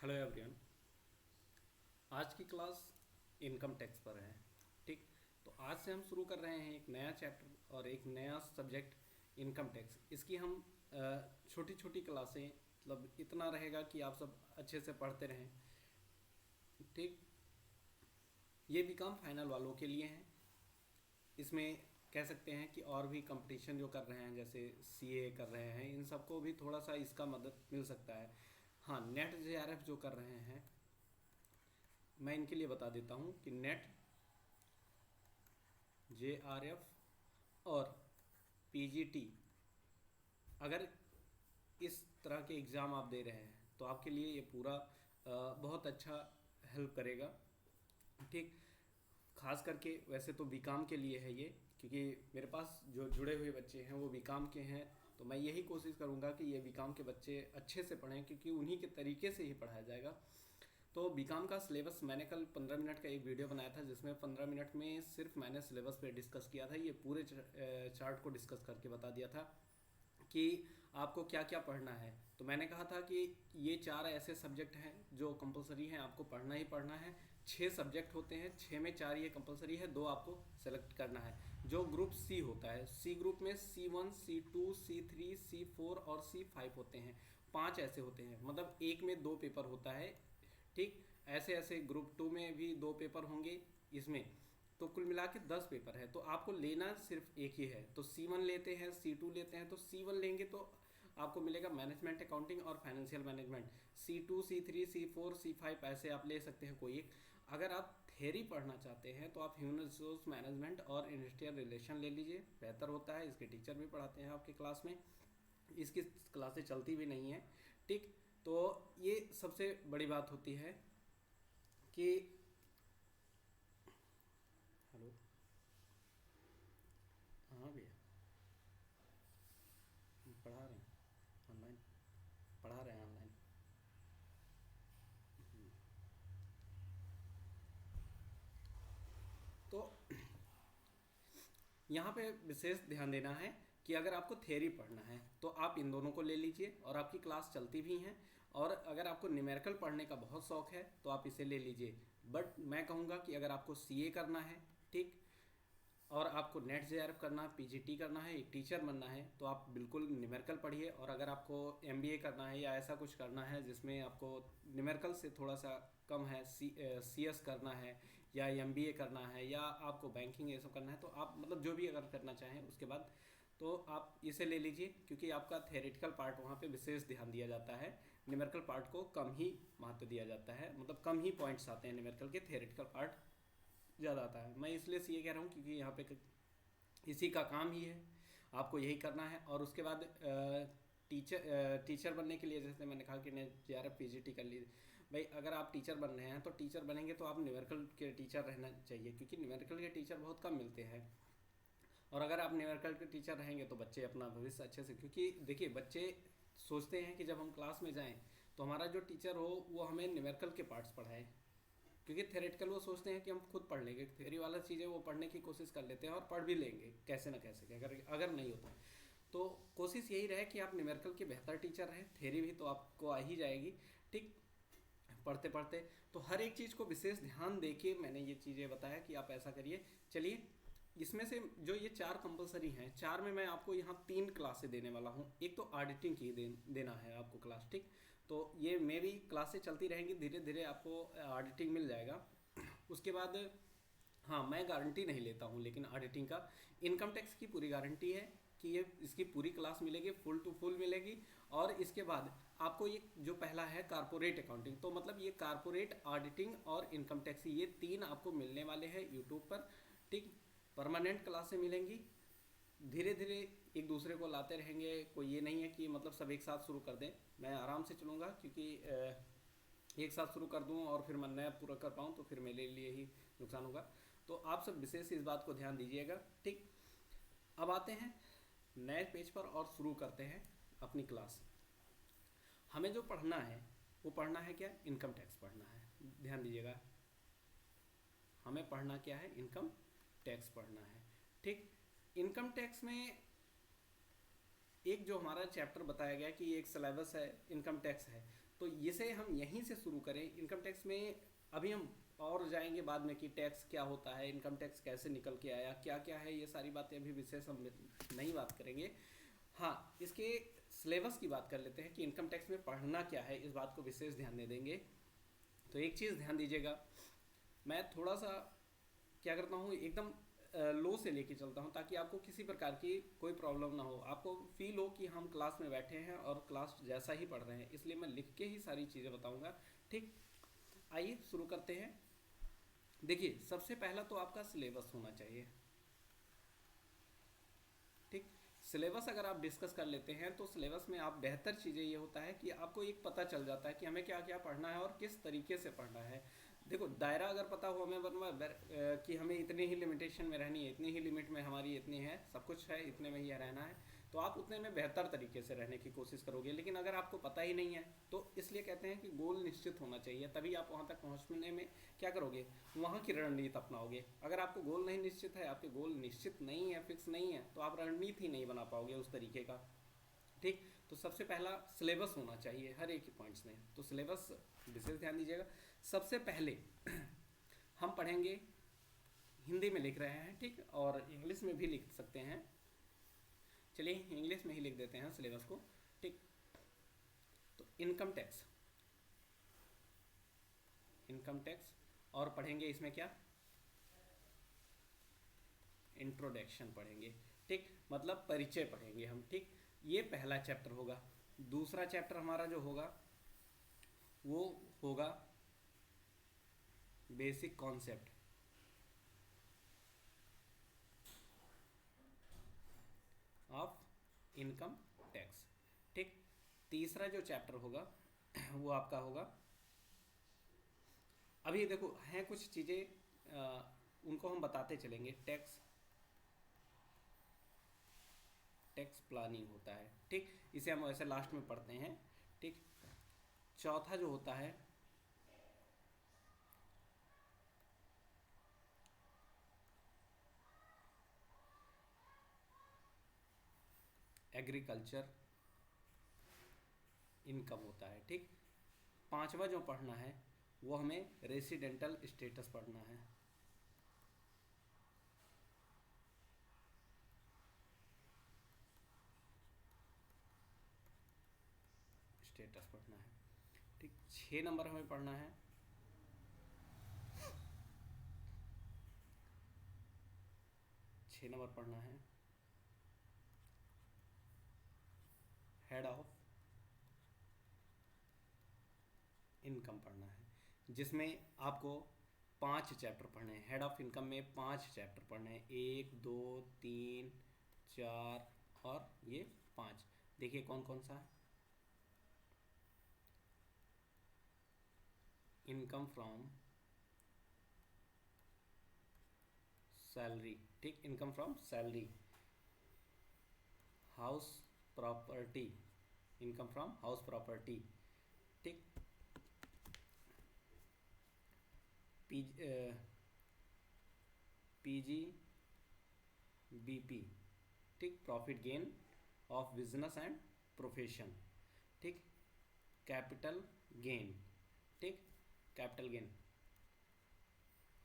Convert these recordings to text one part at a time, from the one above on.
Hello everyone. आज की class income tax पर है। ठीक, तो आज से हम शुरू कर रहे हैं एक नया चैप्टर और एक नया सब्जेक्ट इनकम टैक्स। इसकी हम छोटी छोटी क्लासें, मतलब इतना रहेगा कि आप सब अच्छे से पढ़ते रहें। ठीक, ये बीकॉम फाइनल वालों के लिए हैं। इसमें कह सकते हैं कि और भी कंपटीशन जो कर रहे हैं, जैसे सीए कर रहे हैं, इन सबको भी थोड़ा सा इसका मदद मिल सकता है। हाँ, नेट जेआरएफ जो कर रहे हैं, मैं इनके लिए बता देता हूँ कि नेट जेआरएफ और पीजीटी, अगर इस तरह के एग्ज़ाम आप दे रहे हैं तो आपके लिए ये पूरा बहुत अच्छा हेल्प करेगा। ठीक, खास करके वैसे तो बीकॉम के लिए है ये, क्योंकि मेरे पास जो जुड़े हुए बच्चे हैं वो बीकॉम के हैं, तो मैं यही कोशिश करूँगा कि ये बीकॉम के बच्चे अच्छे से पढ़ें, क्योंकि उन्हीं के तरीके से ही पढ़ाया जाएगा। तो बीकॉम का सिलेबस मैंने कल 15 मिनट का एक वीडियो बनाया था, जिसमें 15 मिनट में सिर्फ मैंने सिलेबस पे डिस्कस किया था। ये पूरे चार्ट को डिस्कस करके बता दिया था कि आपको क्या क्या पढ़ना है। तो मैंने कहा था कि ये 4 ऐसे सब्जेक्ट हैं जो कंपलसरी हैं, आपको पढ़ना ही पढ़ना है। 6 सब्जेक्ट होते हैं, 6 में 4 ये कंपलसरी है, 2 आपको सेलेक्ट करना है। जो ग्रुप सी होता है, सी ग्रुप में C1, C2, C3, C4 और C5 होते हैं। 5 ऐसे होते हैं, मतलब एक में 2 पेपर होता है। ठीक, ऐसे ऐसे ग्रुप 2 में भी 2 पेपर होंगे इसमें, तो कुल मिला के 10 पेपर है। तो आपको लेना सिर्फ एक ही है। तो C1 लेते हैं, C2 लेते हैं। तो C1 लेंगे तो आपको मिलेगा मैनेजमेंट अकाउंटिंग और financial management. C2, C3, C4, C5 ऐसे आप ले सकते हैं कोई एक। अगर आप थ्योरी पढ़ना चाहते हैं तो आप ह्यूमन रिसोर्स मैनेजमेंट और इंडस्ट्रियल रिलेशन ले लीजिए, बेहतर होता है। इसके टीचर भी पढ़ाते हैं आपके क्लास में, इसकी क्लासें चलती भी नहीं है। ठीक, तो ये सबसे बड़ी बात होती है कि हेलो, हाँ भैया, पढ़ा रहे हैं ऑनलाइन, पढ़ा रहे हैं ऑनलाइन। तो यहाँ पे विशेष ध्यान देना है कि अगर आपको थ्योरी पढ़ना है तो आप इन दोनों को ले लीजिए और आपकी क्लास चलती भी हैं। और अगर आपको न्यूमेरिकल पढ़ने का बहुत शौक है तो आप इसे ले लीजिए। बट मैं कहूँगा कि अगर आपको सीए करना है, ठीक, और आपको नेट जेआरएफ करना है, पीजीटी करना है, एक टीचर बनना है, तो आप बिल्कुल न्यूमेरिकल पढ़िए। और अगर आपको एमबीए करना है या ऐसा कुछ करना है जिसमें आपको न्यूमेरिकल से थोड़ा सा कम है, सीएस करना है या एमबीए करना है या आपको बैंकिंग ये सब करना है, तो आप मतलब जो भी अगर करना चाहें उसके बाद तो आप इसे ले लीजिए, क्योंकि आपका थेरेटिकल पार्ट वहाँ पे विशेष ध्यान दिया जाता है। न्यूमेरिकल पार्ट को कम ही महत्व दिया जाता है, मतलब कम ही पॉइंट्स आते हैं न्यूमेरिकल के, थेरेटिकल पार्ट ज़्यादा आता है। मैं इसलिए सीए कह रहा हूँ क्योंकि यहाँ पे इसी का काम ही है, आपको यही करना है। और उसके बाद टीचर बनने के लिए, जैसे मैंने कहा कि जेआरएफ पीजीटी कर लीजिए। भाई अगर आप टीचर बन रहे हैं तो टीचर बनेंगे तो आप न्यूमेरिकल के टीचर रहना चाहिए, क्योंकि न्यूमेरिकल के टीचर बहुत कम मिलते हैं। और अगर आप न्यूमेरिकल के टीचर रहेंगे तो बच्चे अपना भविष्य अच्छे से, क्योंकि देखिए बच्चे सोचते हैं कि जब हम क्लास में जाएं तो हमारा जो टीचर हो वो हमें न्यूमेरिकल के पार्ट्स पढ़ाए, क्योंकि थेरेटिकल वो सोचते हैं कि हम खुद पढ़ लेंगे। थ्योरी वाला चीज़ें वो पढ़ने की कोशिश कर लेते हैं और पढ़ भी लेंगे कैसे ना कैसे, अगर अगर नहीं होता तो कोशिश यही रहे कि आप न्यूमेरिकल के बेहतर टीचर रहें। थ्योरी भी तो आपको आ ही जाएगी। ठीक, पढ़ते पढ़ते तो हर एक चीज़ को विशेष ध्यान देके मैंने ये चीज़ें बताया कि आप ऐसा करिए। चलिए, इसमें से जो ये 4 कंपलसरी हैं, 4 में मैं आपको यहाँ 3 क्लासें देने वाला हूँ। एक तो ऑडिटिंग की देना है आपको क्लास। ठीक, तो ये मे भी क्लासें चलती रहेंगी, धीरे धीरे आपको ऑडिटिंग मिल जाएगा। उसके बाद हाँ, मैं गारंटी नहीं लेता हूँ, लेकिन ऑडिटिंग का, इनकम टैक्स की पूरी गारंटी है कि ये इसकी पूरी क्लास मिलेगी, फुल टू फुल मिलेगी। और इसके बाद आपको ये जो पहला है कारपोरेट अकाउंटिंग, तो मतलब ये कारपोरेट ऑडिटिंग और इनकम टैक्स, ये 3 आपको मिलने वाले हैं यूट्यूब पर। ठीक, परमानेंट क्लासें मिलेंगी, धीरे धीरे एक दूसरे को लाते रहेंगे। कोई ये नहीं है कि मतलब सब एक साथ शुरू कर दें, मैं आराम से चलूँगा, क्योंकि एक साथ शुरू कर दूं और फिर मैं नया पूरा कर पाऊँ तो फिर मेरे लिए ही नुकसान होगा। तो आप सब विशेष इस बात को ध्यान दीजिएगा। ठीक, अब आते हैं नए पेज पर और शुरू करते हैं अपनी क्लास। हमें जो पढ़ना है वो पढ़ना है क्या? इनकम टैक्स पढ़ना है। ध्यान दीजिएगा, हमें पढ़ना क्या है? इनकम टैक्स पढ़ना है। ठीक, इनकम टैक्स में एक जो हमारा चैप्टर बताया गया कि एक सिलेबस है, इनकम टैक्स है, तो इसे हम यहीं से शुरू करें। इनकम टैक्स में अभी हम और जाएंगे बाद में कि टैक्स क्या होता है, इनकम टैक्स कैसे निकल के आया, क्या क्या है, ये सारी बातें अभी विशेष हम नहीं बात करेंगे। हाँ, इसके सिलेबस की बात कर लेते हैं कि इनकम टैक्स में पढ़ना क्या है, इस बात को विशेष ध्यान दे देंगे। तो एक चीज़ ध्यान दीजिएगा, मैं थोड़ा सा क्या करता हूँ, एकदम लो से लेके चलता हूँ ताकि आपको किसी प्रकार की कोई प्रॉब्लम ना हो, आपको फील हो कि हम क्लास में बैठे हैं और क्लास जैसा ही पढ़ रहे हैं, इसलिए मैं लिख के ही सारी चीज़ें बताऊँगा। ठीक, आइए शुरू करते हैं। देखिए, सबसे पहला तो आपका सिलेबस होना चाहिए। ठीक, सिलेबस अगर आप डिस्कस कर लेते हैं तो सिलेबस में आप बेहतर चीज़ें ये होता है कि आपको एक पता चल जाता है कि हमें क्या क्या पढ़ना है और किस तरीके से पढ़ना है। देखो, दायरा अगर पता हो हमें बनवा कि हमें इतनी ही लिमिटेशन में रहनी है, इतनी ही लिमिट में हमारी इतनी है, सब कुछ है, इतने में ही रहना है, तो आप उतने में बेहतर तरीके से रहने की कोशिश करोगे। लेकिन अगर आपको पता ही नहीं है तो इसलिए कहते हैं कि गोल निश्चित होना चाहिए, तभी आप वहाँ तक पहुँचने में क्या करोगे, वहाँ की रणनीति अपनाओगे। अगर आपको गोल नहीं निश्चित है, आपके गोल निश्चित नहीं है, फिक्स नहीं है, तो आप रणनीति ही नहीं बना पाओगे उस तरीके का। ठीक, तो सबसे पहला सिलेबस होना चाहिए हर एक पॉइंट्स में, तो सिलेबस विशेष ध्यान दीजिएगा। सबसे पहले हम पढ़ेंगे, हिंदी में लिख रहे हैं, ठीक, और इंग्लिश में भी लिख सकते हैं। चलिए इंग्लिश में ही लिख देते हैं सिलेबस को। ठीक, तो इनकम टैक्स, इनकम टैक्स, और पढ़ेंगे इसमें क्या, इंट्रोडक्शन पढ़ेंगे। ठीक, मतलब परिचय पढ़ेंगे हम। ठीक, ये पहला चैप्टर होगा। दूसरा चैप्टर हमारा जो होगा वो होगा basic concept of income tax. ठीक, तीसरा जो चैप्टर होगा वो आपका होगा, अभी देखो हैं कुछ चीज़ें उनको हम बताते चलेंगे। टैक्स, टैक्स प्लानिंग होता है। ठीक, इसे हम ऐसे लास्ट में पढ़ते हैं। ठीक, चौथा जो होता है एग्रीकल्चर इनकम होता है। ठीक, पांचवा जो पढ़ना है वो हमें रेसिडेंटल स्टेटस पढ़ना है। स्टेटस पढ़ना है। ठीक, 6 नंबर हमें पढ़ना है छः नंबर पढ़ना है हेड ऑफ इनकम पढ़ना है, जिसमें आपको 5 चैप्टर पढ़ने हैं। हेड ऑफ इनकम में 5 चैप्टर पढ़ने हैं, 1 2 3 4 और ये 5। देखिए कौन कौन सा है, इनकम फ्रॉम सैलरी। ठीक, income from salary, house property, income from house property. ठीक, पीजी बीपी। ठीक, profit gain of business and profession. ठीक, कैपिटल गेन। ठीक, कैपिटल गेन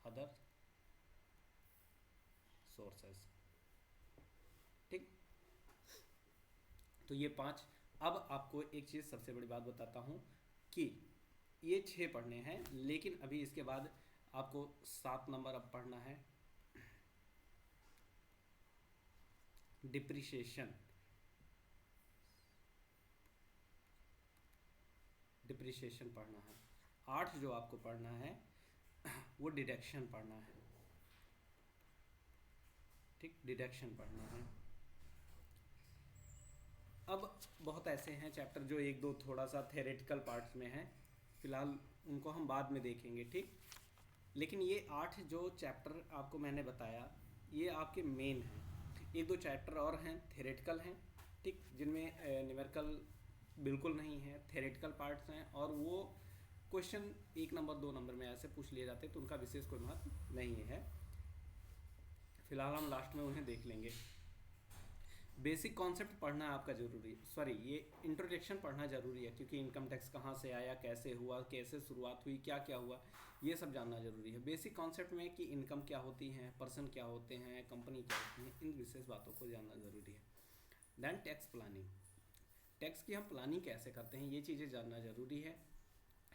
अदर सोर्सेस। ठीक, तो ये 5। अब आपको एक चीज़ सबसे बड़ी बात बताता हूँ कि ये 6 पढ़ने हैं, लेकिन अभी इसके बाद आपको 7 नंबर अब पढ़ना है डिप्रिसिएशन। डिप्रिसिएशन पढ़ना है। 8 जो आपको पढ़ना है वो डिडक्शन पढ़ना है। ठीक, डिडक्शन पढ़ना है। अब बहुत ऐसे हैं चैप्टर जो 1 2 थोड़ा सा थेरेटिकल पार्ट्स में हैं, फिलहाल उनको हम बाद में देखेंगे। ठीक, लेकिन ये 8 जो चैप्टर आपको मैंने बताया ये आपके मेन हैं। 1 2 चैप्टर और हैं थेरेटिकल हैं, ठीक, जिनमें न्यूमेरिकल बिल्कुल नहीं है, थेरेटिकल पार्ट्स हैं, और वो क्वेश्चन 1 नंबर 2 नंबर में ऐसे पूछ लिए जाते हैं, तो उनका विशेष कोई महत्व नहीं है। फिलहाल हम लास्ट में उन्हें देख लेंगे। बेसिक कॉन्सेप्ट पढ़ना आपका ज़रूरी है, सॉरी ये इंट्रोडक्शन पढ़ना ज़रूरी है, क्योंकि इनकम टैक्स कहाँ से आया, कैसे हुआ, कैसे शुरुआत हुई, क्या क्या हुआ, ये सब जानना ज़रूरी है। बेसिक कॉन्सेप्ट में कि इनकम क्या होती है, पर्सन क्या होते हैं, कंपनी क्या होती है, इन विशेष बातों को जानना ज़रूरी है। देन टैक्स प्लानिंग, टैक्स की हम प्लानिंग कैसे करते हैं, ये चीज़ें जानना ज़रूरी है।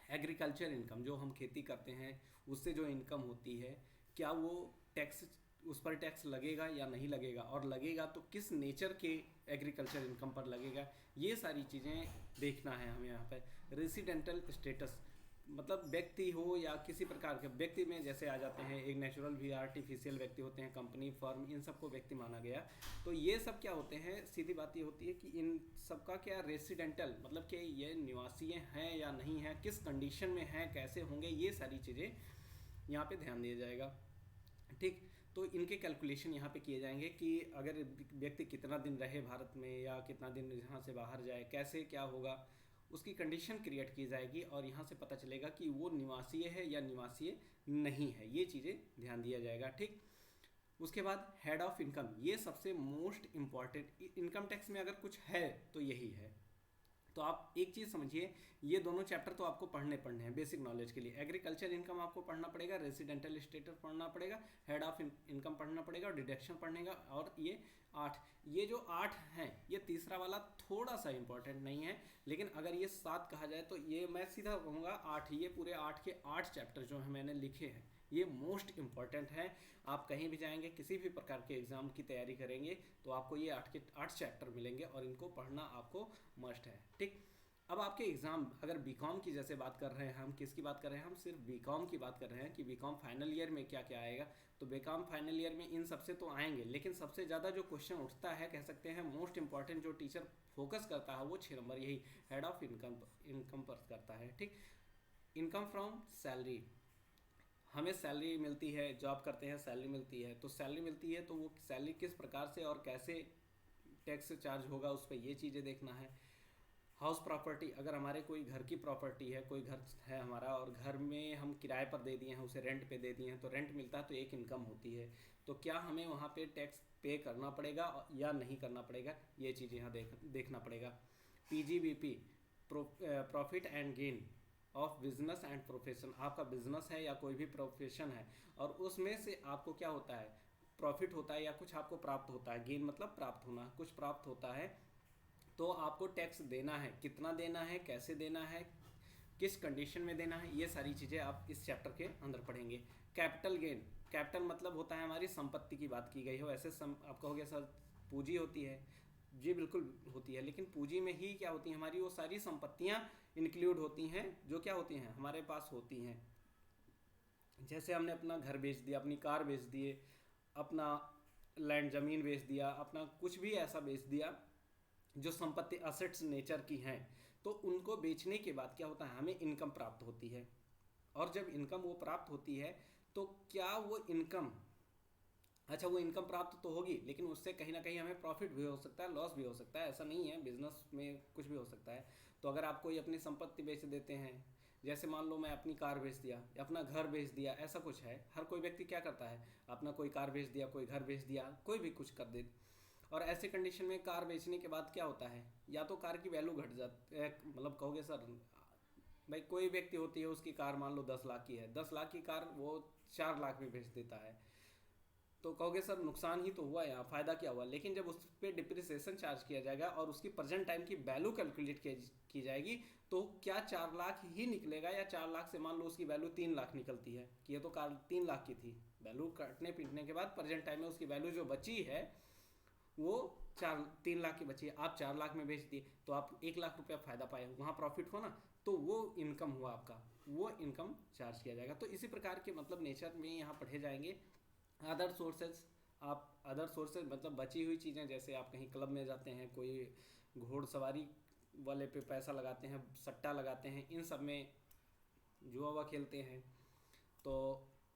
एग्रीकल्चर इनकम, जो हम खेती करते हैं उससे जो इनकम होती है, क्या वो टैक्स, उस पर टैक्स लगेगा या नहीं लगेगा, और लगेगा तो किस नेचर के एग्रीकल्चर इनकम पर लगेगा, ये सारी चीज़ें देखना है हमें यहाँ पर। रेसिडेंटल स्टेटस, मतलब व्यक्ति हो या किसी प्रकार के व्यक्ति में जैसे आ जाते हैं, एक नेचुरल भी आर्टिफिशियल व्यक्ति होते हैं, कंपनी फर्म, इन सबको व्यक्ति माना गया। तो ये सब क्या होते हैं, सीधी बात ये होती है कि इन सबका क्या रेसिडेंटल, मतलब कि ये निवासी हैं या नहीं हैं, किस कंडीशन में हैं, कैसे होंगे, ये सारी चीज़ें यहाँ पे ध्यान दिया जाएगा। ठीक, तो इनके कैलकुलेशन यहाँ पे किए जाएंगे कि अगर व्यक्ति कितना दिन रहे भारत में या कितना दिन यहाँ से बाहर जाए, कैसे क्या होगा, उसकी कंडीशन क्रिएट की जाएगी और यहाँ से पता चलेगा कि वो निवासीय है या निवासीय नहीं है, ये चीज़ें ध्यान दिया जाएगा। ठीक, उसके बाद हेड ऑफ इनकम, ये सबसे मोस्ट इम्पॉर्टेंट, इनकम टैक्स में अगर कुछ है तो यही है। तो आप एक चीज़ समझिए, ये दोनों चैप्टर तो आपको पढ़ने हैं बेसिक नॉलेज के लिए। एग्रीकल्चर इनकम आपको पढ़ना पड़ेगा, रेसिडेंटल स्टेटस पढ़ना पड़ेगा, हेड ऑफ इनकम पढ़ना पड़ेगा और डिडक्शन पढ़नेगा। और ये 8, ये जो 8 हैं, ये तीसरा वाला थोड़ा सा इंपॉर्टेंट नहीं है, लेकिन अगर ये 7 कहा जाए तो ये मैं सीधा कहूँगा 8, ये पूरे 8 के 8 चैप्टर जो है मैंने लिखे हैं, ये मोस्ट इम्पॉर्टेंट है। आप कहीं भी जाएंगे, किसी भी प्रकार के एग्ज़ाम की तैयारी करेंगे तो आपको ये 8 के 8 चैप्टर मिलेंगे और इनको पढ़ना आपको मस्ट है। ठीक, अब आपके एग्ज़ाम, अगर बीकॉम की जैसे बात कर रहे हैं, हम किसकी बात कर रहे हैं, हम सिर्फ बीकॉम की बात कर रहे हैं कि बीकॉम फाइनल ईयर में क्या क्या आएगा। तो बीकॉम फाइनल ईयर में इन सबसे तो आएंगे, लेकिन सबसे ज़्यादा जो क्वेश्चन उठता है, कह सकते हैं मोस्ट इंपॉर्टेंट, जो टीचर फोकस करता है वो 6 नंबर यही हेड ऑफ इनकम पर करता है। ठीक, इनकम फ्रॉम सैलरी, हमें सैलरी मिलती है, जॉब करते हैं सैलरी मिलती है, तो सैलरी मिलती है तो वो सैलरी किस प्रकार से और कैसे टैक्स चार्ज होगा उस पर, ये चीज़ें देखना है। हाउस प्रॉपर्टी, अगर हमारे कोई घर की प्रॉपर्टी है, कोई घर है हमारा और घर में हम किराए पर दे दिए हैं, उसे रेंट पे दे दिए हैं, तो रेंट मिलता है तो एक इनकम होती है, तो क्या हमें वहाँ पे टैक्स पे करना पड़ेगा या नहीं करना पड़ेगा, ये चीज़ यहाँ देखना पड़ेगा। PGBP, profit and gain of business and profession, आपका बिजनेस है या कोई भी प्रोफेशन है और उसमें से आपको क्या होता है, प्रॉफिट होता है या कुछ आपको प्राप्त होता है, गेन मतलब प्राप्त होना, कुछ प्राप्त होता है, तो आपको टैक्स देना है, कितना देना है, कैसे देना है, किस कंडीशन में देना है, ये सारी चीज़ें आप इस चैप्टर के अंदर पढ़ेंगे। कैपिटल गेन, कैपिटल मतलब होता है हमारी संपत्ति की बात की गई हो, ऐसे आप कहोगे सर पूंजी होती है, जी बिल्कुल होती है, लेकिन पूंजी में ही क्या होती है, हमारी वो सारी संपत्तियां इंक्लूड होती हैं जो क्या होती हैं, हमारे पास होती हैं। जैसे हमने अपना घर बेच दिया, अपनी कार बेच दिए, अपना लैंड ज़मीन बेच दिया, अपना कुछ भी ऐसा बेच दिया जो संपत्ति असेट्स नेचर की हैं, तो उनको बेचने के बाद क्या होता है, हमें इनकम प्राप्त होती है। और जब इनकम वो प्राप्त होती है तो क्या वो इनकम, अच्छा वो इनकम प्राप्त तो होगी, लेकिन उससे कहीं ना कहीं हमें प्रॉफिट भी हो सकता है, लॉस भी हो सकता है, ऐसा नहीं है, बिजनेस में कुछ भी हो सकता है। तो अगर आप कोई अपनी संपत्ति बेच देते हैं, जैसे मान लो मैं अपनी कार बेच दिया या अपना घर बेच दिया, ऐसा कुछ है, हर कोई व्यक्ति क्या करता है, अपना कोई कार बेच दिया, कोई घर बेच दिया, कोई भी कुछ कर दे। और ऐसे कंडीशन में कार बेचने के बाद क्या होता है, या तो कार की वैल्यू घट जाती है, मतलब कहोगे सर भाई कोई व्यक्ति होती है उसकी कार मान लो 10 लाख की है, 10 लाख की कार वो 4 लाख में बेच देता है, तो कहोगे सर नुकसान ही तो हुआ, यहाँ फ़ायदा क्या हुआ। लेकिन जब उस पर डिप्रिसिएशन चार्ज किया जाएगा और उसकी प्रेजेंट टाइम की वैल्यू कैलकुलेट की जाएगी, तो क्या 4 लाख ही निकलेगा या 4 लाख से मान लो उसकी वैल्यू 3 लाख निकलती है कि ये तो कार 3 लाख की थी, वैल्यू काटने पीटने के बाद प्रेजेंट टाइम में उसकी वैल्यू जो बची है वो 3 लाख की बची है, आप 4 लाख में बेच दिए तो आप 1 लाख रुपया फ़ायदा पाए, वहाँ प्रॉफिट हो ना, तो वो इनकम हुआ आपका, वो इनकम चार्ज किया जाएगा। तो इसी प्रकार के मतलब नेचर में यहाँ पढ़े जाएंगे। अदर सोर्सेज, आप अदर सोर्सेज मतलब बची हुई चीज़ें, जैसे आप कहीं क्लब में जाते हैं, कोई घोड़सवारी वाले पे पैसा लगाते हैं, सट्टा लगाते हैं, इन सब में जुआ हुआ खेलते हैं, तो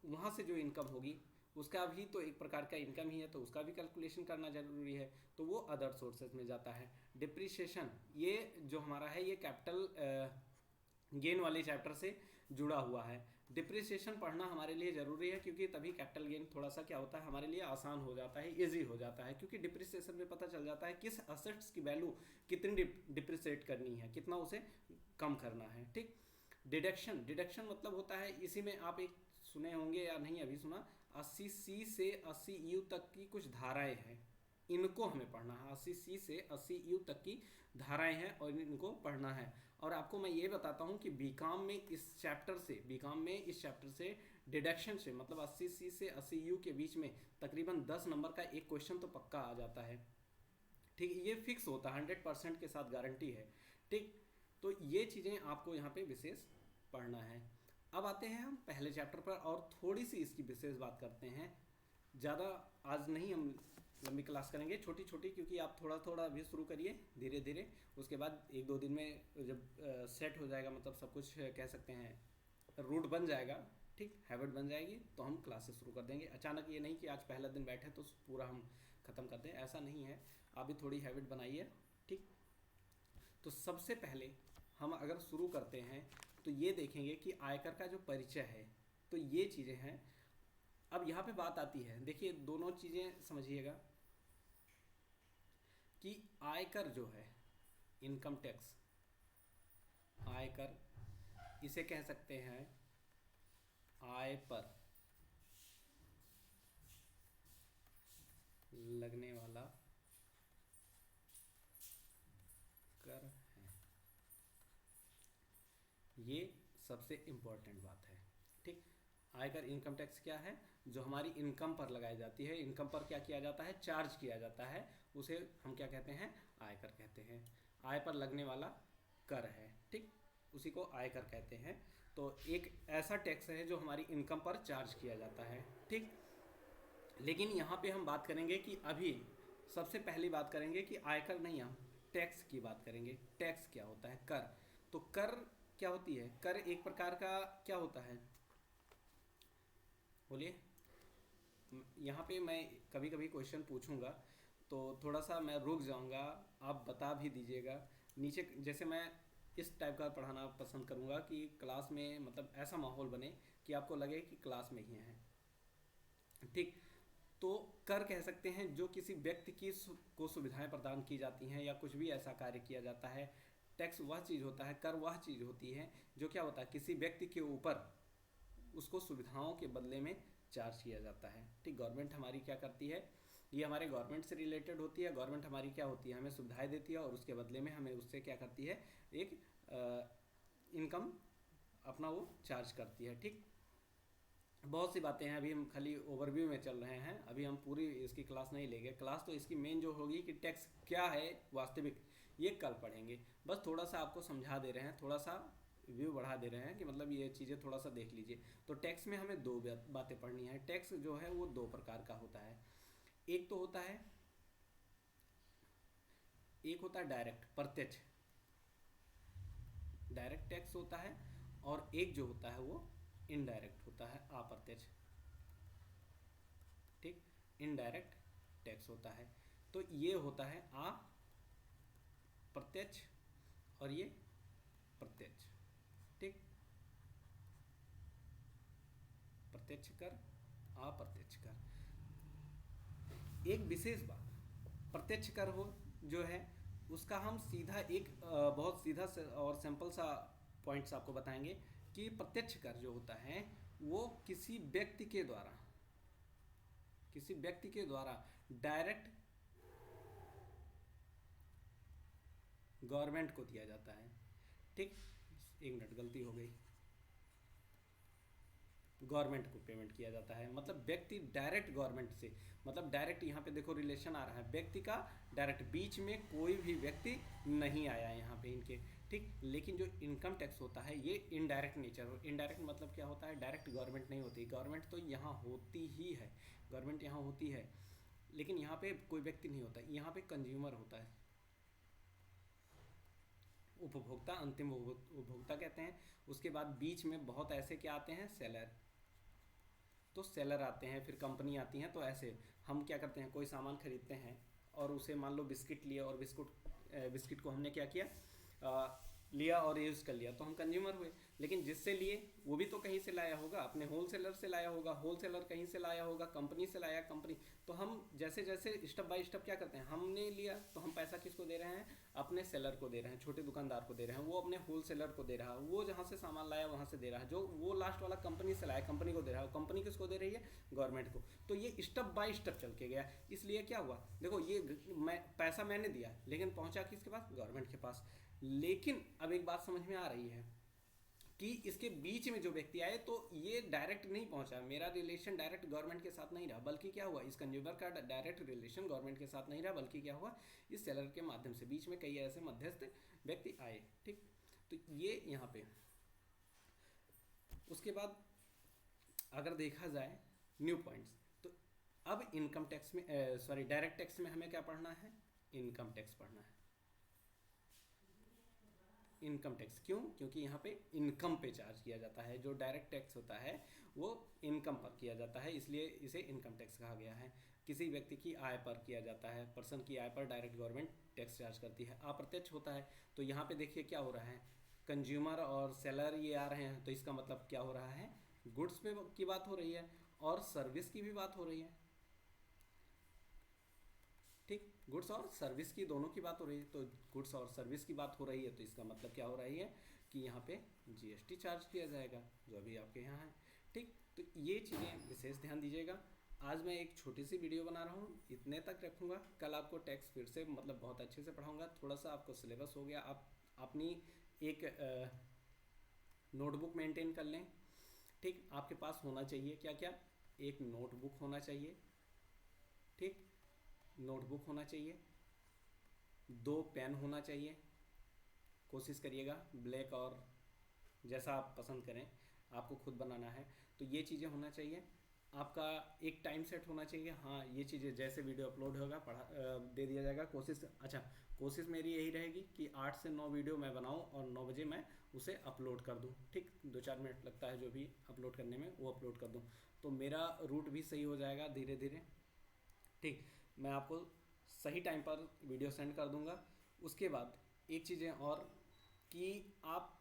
वहाँ से जो इनकम होगी उसका भी तो एक प्रकार का इनकम ही है, तो उसका भी कैलकुलेशन करना ज़रूरी है, तो वो अदर सोर्सेज में जाता है। डिप्रिसिएशन, ये जो हमारा है ये कैपिटल गेन वाले चैप्टर से जुड़ा हुआ है। डिप्रिसिएशन पढ़ना हमारे लिए ज़रूरी है, क्योंकि तभी कैपिटल गेन थोड़ा सा क्या होता है हमारे लिए आसान हो जाता है, इजी हो जाता है, क्योंकि डिप्रिसिएशन में पता चल जाता है किस असेट्स की वैल्यू कितनी डिप्रिसिएट करनी है, कितना उसे कम करना है। ठीक। डिडक्शन, डिडक्शन मतलब होता है, इसी में आप एक सुने होंगे या नहीं अभी सुना, 80C से 80U तक की कुछ धाराएं हैं, इनको हमें पढ़ना है। 80C से 80U तक की धाराएं हैं और इनको पढ़ना है। और आपको मैं ये बताता हूँ कि बीकॉम में इस चैप्टर से डिडक्शन से मतलब 80C से 80U के बीच में तकरीबन 10 नंबर का एक क्वेश्चन तो पक्का आ जाता है। ठीक, ये फिक्स होता है, 100% के साथ गारंटी है। ठीक, तो ये चीज़ें आपको यहाँ पे विशेष पढ़ना है। अब आते हैं हम पहले चैप्टर पर और थोड़ी सी इसकी विशेष बात करते हैं। ज़्यादा आज नहीं हम लंबी क्लास करेंगे, छोटी छोटी, क्योंकि आप थोड़ा थोड़ा अभी शुरू करिए धीरे धीरे, उसके बाद एक दो दिन में जब सेट हो जाएगा, मतलब सब कुछ कह सकते हैं रूट बन जाएगा, ठीक, हैबिट बन जाएगी, तो हम क्लासेस शुरू कर देंगे। अचानक ये नहीं कि आज पहला दिन बैठे तो पूरा हम ख़त्म कर दें, ऐसा नहीं है। आप भी थोड़ी हैबिट बनाइए। ठीक, तो सबसे पहले हम अगर शुरू करते हैं तो ये देखेंगे कि आयकर का जो परिचय है, तो ये चीज़ें हैं। अब यहाँ पे बात आती है, देखिए दोनों चीज़ें समझिएगा कि आयकर जो है, इनकम टैक्स, आयकर इसे कह सकते हैं आय पर लगने वाला कर है, ये सबसे इम्पोर्टेंट बात है। ठीक, आयकर इनकम टैक्स क्या है, जो हमारी इनकम पर लगाई जाती है, इनकम पर क्या किया जाता है, चार्ज किया जाता है, उसे हम क्या कहते हैं, आयकर कहते हैं। आय पर लगने वाला कर है, ठीक, उसी को आयकर कहते हैं। तो एक ऐसा टैक्स है जो हमारी इनकम पर चार्ज किया जाता है। ठीक, लेकिन यहाँ पे हम बात करेंगे कि अभी सबसे पहली बात करेंगे कि आयकर नहीं, हम टैक्स की बात करेंगे। टैक्स क्या होता है, कर। तो कर क्या होती है, कर एक प्रकार का क्या होता है, बोलिए। यहाँ पे मैं कभी कभी क्वेश्चन पूछूंगा तो थोड़ा सा मैं रुक जाऊंगा, आप बता भी दीजिएगा नीचे। जैसे मैं इस टाइप का पढ़ाना पसंद करूंगा कि क्लास में मतलब ऐसा माहौल बने कि आपको लगे कि क्लास में ही हैं। ठीक, तो कर कह सकते हैं जो किसी व्यक्ति की को सुविधाएं प्रदान की जाती हैं या कुछ भी ऐसा कार्य किया जाता है। टैक्स वह चीज़ होता है, कर वह चीज़ होती है जो क्या होता है, किसी व्यक्ति के ऊपर उसको सुविधाओं के बदले में चार्ज किया जाता है। ठीक, गवर्नमेंट हमारी क्या करती है, ये हमारे गवर्नमेंट से रिलेटेड होती है। गवर्नमेंट हमारी क्या होती है, हमें सुविधाएं देती है और उसके बदले में हमें उससे क्या करती है, एक इनकम अपना वो चार्ज करती है। ठीक, बहुत सी बातें हैं, अभी हम खाली ओवरव्यू में चल रहे हैं, अभी हम पूरी इसकी क्लास नहीं लेंगे। क्लास तो इसकी मेन जो होगी कि टैक्स क्या है वास्तविक, ये कल पढ़ेंगे। बस थोड़ा सा आपको समझा दे रहे हैं, थोड़ा सा व्यू बढ़ा दे रहे हैं कि मतलब ये चीज़ें थोड़ा सा देख लीजिए। तो टैक्स में हमें दो बातें पढ़नी है। टैक्स जो है वो दो प्रकार का होता है। एक तो होता है, एक होता है डायरेक्ट, प्रत्यक्ष, डायरेक्ट टैक्स होता है, और एक जो होता है वो इनडायरेक्ट होता है, अप्रत्यक्ष। ठीक, इनडायरेक्ट टैक्स होता है। तो ये होता है अप्रत्यक्ष और ये प्रत्यक्ष। ठीक, प्रत्यक्ष कर, अप्रत्यक्ष कर। एक विशेष बात, प्रत्यक्ष कर हो जो है उसका हम सीधा एक बहुत सीधा और सिंपल सा पॉइंट्स आपको बताएंगे कि प्रत्यक्ष कर जो होता है वो किसी व्यक्ति के द्वारा डायरेक्ट गवर्नमेंट को दिया जाता है। ठीक, एक मिनट गलती हो गई, गवर्नमेंट को पेमेंट किया जाता है, मतलब व्यक्ति डायरेक्ट गवर्नमेंट से, मतलब डायरेक्ट, यहाँ पे देखो रिलेशन आ रहा है व्यक्ति का डायरेक्ट, बीच में कोई भी व्यक्ति नहीं आया यहाँ पे इनके। ठीक, लेकिन जो इनकम टैक्स होता है ये इनडायरेक्ट नेचर, इनडायरेक्ट मतलब क्या होता है, डायरेक्ट गवर्नमेंट नहीं होती, गवर्नमेंट तो यहाँ होती ही है, गवर्नमेंट यहाँ होती है, लेकिन यहाँ पे कोई व्यक्ति नहीं होता, यहाँ पे कंज्यूमर होता है, उपभोक्ता, अंतिम उपभोक्ता कहते हैं। उसके बाद बीच में बहुत ऐसे क्या आते हैं, सेलर, तो सेलर आते हैं, फिर कंपनी आती हैं। तो ऐसे हम क्या करते हैं, कोई सामान खरीदते हैं और उसे मान लो बिस्किट लिए, और बिस्किट को हमने क्या किया, लिया और यूज़ कर लिया, तो हम कंज्यूमर हुए। लेकिन जिससे लिए वो भी तो कहीं से लाया होगा, अपने होलसेलर से लाया होगा, होलसेलर कहीं से लाया होगा, कंपनी से लाया, कंपनी। तो हम जैसे जैसे स्टेप बाय स्टेप क्या करते हैं, हमने लिया तो हम पैसा किसको दे रहे हैं, अपने सेलर को दे रहे हैं, छोटे दुकानदार को दे रहे हैं, वो अपने होलसेलर को दे रहा है, वो जहाँ से सामान लाया वहाँ से दे रहा है, जो वो लास्ट वाला कंपनी से लाया कंपनी को दे रहा है, कंपनी किसको दे रही है, गवर्नमेंट को। तो ये स्टेप बाय स्टेप चल के गया। इसलिए क्या हुआ, देखो ये मैं पैसा मैंने दिया लेकिन पहुंचा किसके पास, गवर्नमेंट के पास। लेकिन अब एक बात समझ में आ रही है कि इसके बीच में जो व्यक्ति आए तो ये डायरेक्ट नहीं पहुंचा, मेरा रिलेशन डायरेक्ट गवर्नमेंट के साथ नहीं रहा, बल्कि क्या हुआ, इस कंज्यूमर का डायरेक्ट रिलेशन गवर्नमेंट के साथ नहीं रहा, बल्कि क्या हुआ, इस सेलर के माध्यम से बीच में कई ऐसे मध्यस्थ व्यक्ति आए। ठीक, तो ये यहाँ पे उसके बाद अगर देखा जाए न्यू पॉइंट्स, तो अब इनकम टैक्स में सॉरी डायरेक्ट टैक्स में हमें क्या पढ़ना है, इनकम टैक्स पढ़ना है। इनकम टैक्स क्यों, क्योंकि यहाँ पे इनकम पे चार्ज किया जाता है, जो डायरेक्ट टैक्स होता है वो इनकम पर किया जाता है, इसलिए इसे इनकम टैक्स कहा गया है। किसी व्यक्ति की आय पर किया जाता है, पर्सन की आय पर डायरेक्ट गवर्नमेंट टैक्स चार्ज करती है। अप्रत्यक्ष होता है, तो यहाँ पे देखिए क्या हो रहा है, कंज्यूमर और सेलर ये आ रहे हैं, तो इसका मतलब क्या हो रहा है, गुड्स पे की बात हो रही है और सर्विस की भी बात हो रही है। ठीक, गुड्स और सर्विस की दोनों की बात हो रही है, तो गुड्स और सर्विस की बात हो रही है, तो इसका मतलब क्या हो रही है कि यहाँ पे जीएसटी चार्ज किया जाएगा, जो अभी आपके यहाँ है। ठीक, तो ये चीज़ें विशेष ध्यान दीजिएगा। आज मैं एक छोटी सी वीडियो बना रहा हूँ, इतने तक रखूँगा। कल आपको टैक्स फिर से मतलब बहुत अच्छे से पढ़ाऊँगा, थोड़ा सा आपको सिलेबस हो गया, आप अपनी एक नोटबुक मेंटेन कर लें। ठीक, आपके पास होना चाहिए क्या क्या, एक नोटबुक होना चाहिए, ठीक, नोटबुक होना चाहिए, 2 पेन होना चाहिए, कोशिश करिएगा ब्लैक और जैसा आप पसंद करें, आपको खुद बनाना है तो ये चीज़ें होना चाहिए। आपका एक टाइम सेट होना चाहिए, हाँ ये चीज़ें जैसे वीडियो अपलोड होगा दे दिया जाएगा। कोशिश, अच्छा कोशिश मेरी यही रहेगी कि 8 से 9 वीडियो मैं बनाऊं और 9 बजे मैं उसे अपलोड कर दूं। ठीक, 2-4 मिनट लगता है जो भी अपलोड करने में, वो अपलोड कर दूं, तो मेरा रूट भी सही हो जाएगा धीरे धीरे। ठीक, मैं आपको सही टाइम पर वीडियो सेंड कर दूंगा। उसके बाद एक चीज़ें और कि आप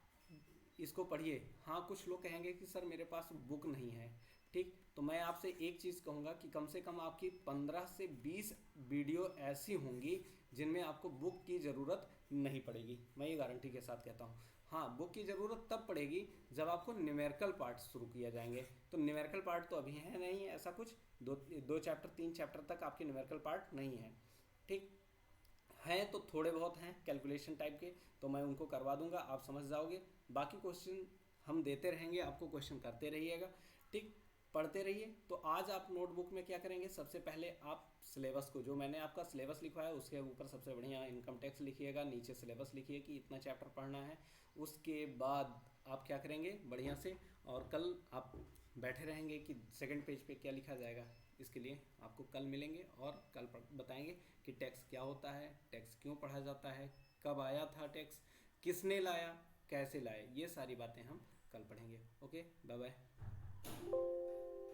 इसको पढ़िए। हाँ, कुछ लोग कहेंगे कि सर मेरे पास बुक नहीं है। ठीक, तो मैं आपसे एक चीज़ कहूँगा कि कम से कम आपकी 15 से 20 वीडियो ऐसी होंगी जिनमें आपको बुक की ज़रूरत नहीं पड़ेगी, मैं ये गारंटी के साथ कहता हूँ। हाँ, बुक की ज़रूरत तब पड़ेगी जब आपको न्यूमेरिकल पार्ट शुरू किया जाएंगे, तो न्यूमेरिकल पार्ट तो अभी है नहीं ऐसा कुछ, 2 चैप्टर 3 चैप्टर तक आपके न्यूमेरिकल पार्ट नहीं है। ठीक, हैं तो थोड़े बहुत हैं कैलकुलेशन टाइप के, तो मैं उनको करवा दूंगा, आप समझ जाओगे। बाकी क्वेश्चन हम देते रहेंगे, आपको क्वेश्चन करते रहिएगा। ठीक, पढ़ते रहिए। तो आज आप नोटबुक में क्या करेंगे, सबसे पहले आप सिलेबस को, जो मैंने आपका सिलेबस लिखवाया है उसके ऊपर सबसे बढ़िया इनकम टैक्स लिखिएगा, नीचे सिलेबस लिखिए कि इतना चैप्टर पढ़ना है। उसके बाद आप क्या करेंगे बढ़िया से, और कल आप बैठे रहेंगे कि सेकंड पेज पे क्या लिखा जाएगा, इसके लिए आपको कल मिलेंगे और कल बताएंगे कि टैक्स क्या होता है, टैक्स क्यों पढ़ा जाता है, कब आया था टैक्स, किसने लाया, कैसे लाए, ये सारी बातें हम कल पढ़ेंगे। Okay, bye bye.